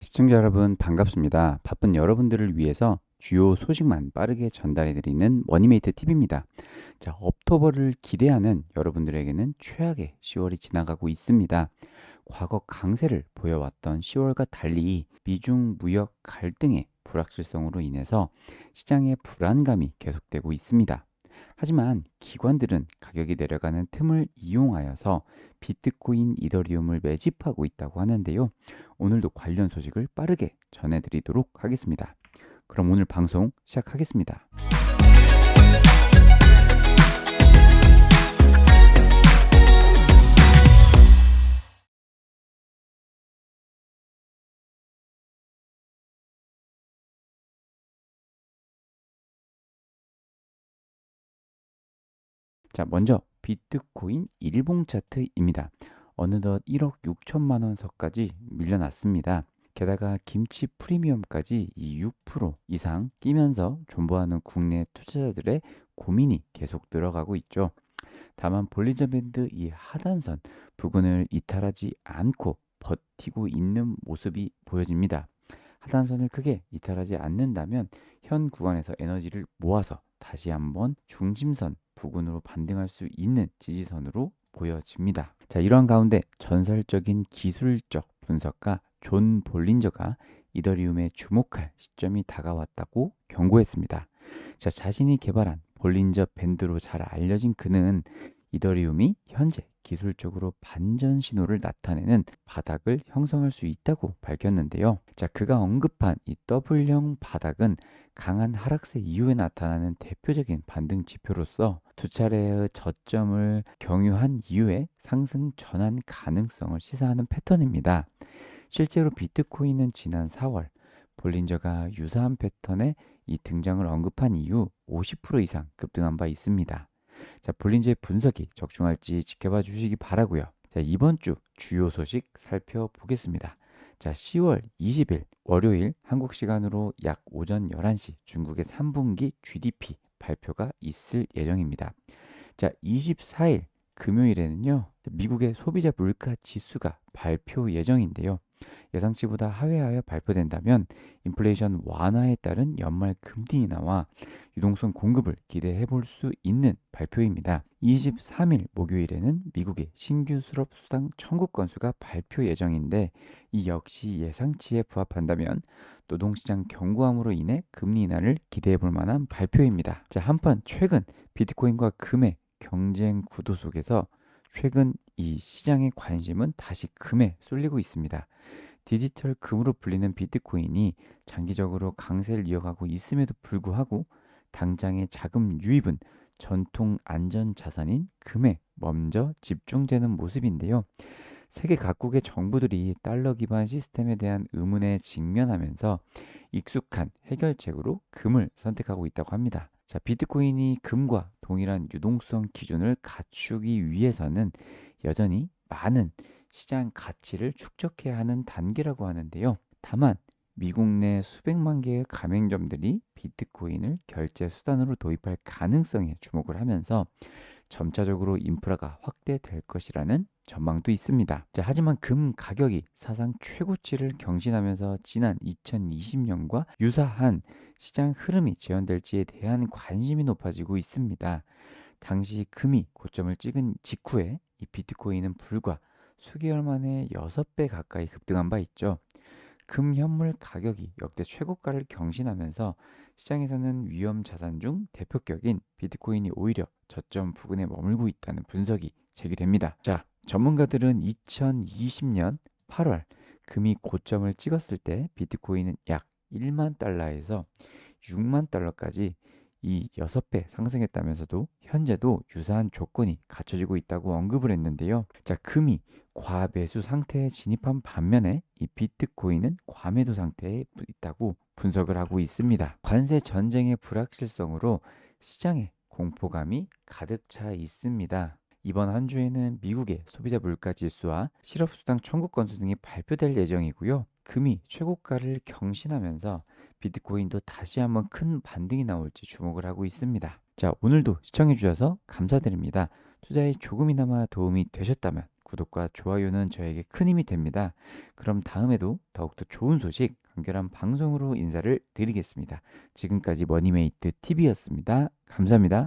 시청자 여러분 반갑습니다. 바쁜 여러분들을 위해서 주요 소식만 빠르게 전달해 드리는 머니메이트 TV입니다. 자, 업토버를 기대하는 여러분들에게는 최악의 10월이 지나가고 있습니다. 과거 강세를 보여왔던 10월과 달리 미중 무역 갈등의 불확실성으로 인해서 시장의 불안감이 계속되고 있습니다. 하지만 기관들은 가격이 내려가는 틈을 이용하여서 비트코인, 이더리움을 매집하고 있다고 하는데요. 오늘도 관련 소식을 빠르게 전해드리도록 하겠습니다. 그럼 오늘 방송 시작하겠습니다. 자, 먼저 비트코인 일봉 차트입니다. 어느덧 1억 6천만 원 선까지 밀려났습니다. 게다가 김치 프리미엄까지 이 6% 이상 끼면서 존버하는 국내 투자자들의 고민이 계속 들어가고 있죠. 다만 볼린저 밴드 이 하단선 부근을 이탈하지 않고 버티고 있는 모습이 보여집니다. 하단선을 크게 이탈하지 않는다면 현 구간에서 에너지를 모아서 다시 한번 중심선 부근으로 반등할 수 있는 지지선으로 보여집니다. 자, 이러한 가운데 전설적인 기술적 분석가 존 볼린저가 이더리움에 주목할 시점이 다가왔다고 경고했습니다. 자, 자신이 개발한 볼린저 밴드로 잘 알려진 그는 이더리움이 현재 기술적으로 반전 신호를 나타내는 바닥을 형성할 수 있다고 밝혔는데요. 자, 그가 언급한 이 W형 바닥은 강한 하락세 이후에 나타나는 대표적인 반등 지표로서 두 차례의 저점을 경유한 이후에 상승 전환 가능성을 시사하는 패턴입니다. 실제로 비트코인은 지난 4월 볼린저가 유사한 패턴의 이 등장을 언급한 이후 50% 이상 급등한 바 있습니다. 자, 볼린저의 분석이 적중할지 지켜봐 주시기 바라고요. 자, 이번 주 주요 소식 살펴보겠습니다. 자, 10월 20일 월요일 한국 시간으로 약 오전 11시 중국의 3분기 GDP 발표가 있을 예정입니다. 자, 24일 금요일에는요. 미국의 소비자 물가 지수가 발표 예정인데요. 예상치보다 하회하여 발표된다면 인플레이션 완화에 따른 연말 금리 인하와 유동성 공급을 기대해 볼 수 있는 발표입니다. 23일 목요일에는 미국의 신규 수입 수당 청구 건수가 발표 예정인데 이 역시 예상치에 부합한다면 노동시장 견고함으로 인해 금리 인하를 기대해 볼 만한 발표입니다. 자, 한편 최근 비트코인과 금의 경쟁 구도 속에서 최근 이 시장의 관심은 다시 금에 쏠리고 있습니다. 디지털 금으로 불리는 비트코인이 장기적으로 강세를 이어가고 있음에도 불구하고 당장의 자금 유입은 전통 안전 자산인 금에 먼저 집중되는 모습인데요. 세계 각국의 정부들이 달러 기반 시스템에 대한 의문에 직면하면서 익숙한 해결책으로 금을 선택하고 있다고 합니다. 자, 비트코인이 금과 동일한 유동성 기준을 갖추기 위해서는 여전히 많은 시장 가치를 축적해야 하는 단계라고 하는데요. 다만 미국 내 수백만 개의 가맹점들이 비트코인을 결제 수단으로 도입할 가능성에 주목을 하면서 점차적으로 인프라가 확대될 것이라는 전망도 있습니다. 자, 하지만 금 가격이 사상 최고치를 경신하면서 지난 2020년과 유사한 시장 흐름이 재현될지에 대한 관심이 높아지고 있습니다. 당시 금이 고점을 찍은 직후에 이 비트코인은 불과 수개월 만에 6배 가까이 급등한 바 있죠. 금 현물 가격이 역대 최고가를 경신하면서 시장에서는 위험 자산 중 대표격인 비트코인이 오히려 저점 부근에 머물고 있다는 분석이 제기됩니다. 자, 전문가들은 2020년 8월 금이 고점을 찍었을 때 비트코인은 약 1만 달러에서 6만 달러까지 이 6배 상승했다면서도 현재도 유사한 조건이 갖춰지고 있다고 언급을 했는데요. 자, 금이 과매수 상태에 진입한 반면에 이 비트코인은 과매도 상태에 있다고 분석을 하고 있습니다. 관세 전쟁의 불확실성으로 시장에 공포감이 가득 차 있습니다. 이번 한 주에는 미국의 소비자 물가 지수와 실업수당 청구 건수 등이 발표될 예정이고요. 금이 최고가를 경신하면서 비트코인도 다시 한번 큰 반등이 나올지 주목을 하고 있습니다. 자, 오늘도 시청해 주셔서 감사드립니다. 투자에 조금이나마 도움이 되셨다면 구독과 좋아요는 저에게 큰 힘이 됩니다. 그럼 다음에도 더욱더 좋은 소식, 간결한 방송으로 인사를 드리겠습니다. 지금까지 머니메이트 TV였습니다. 감사합니다.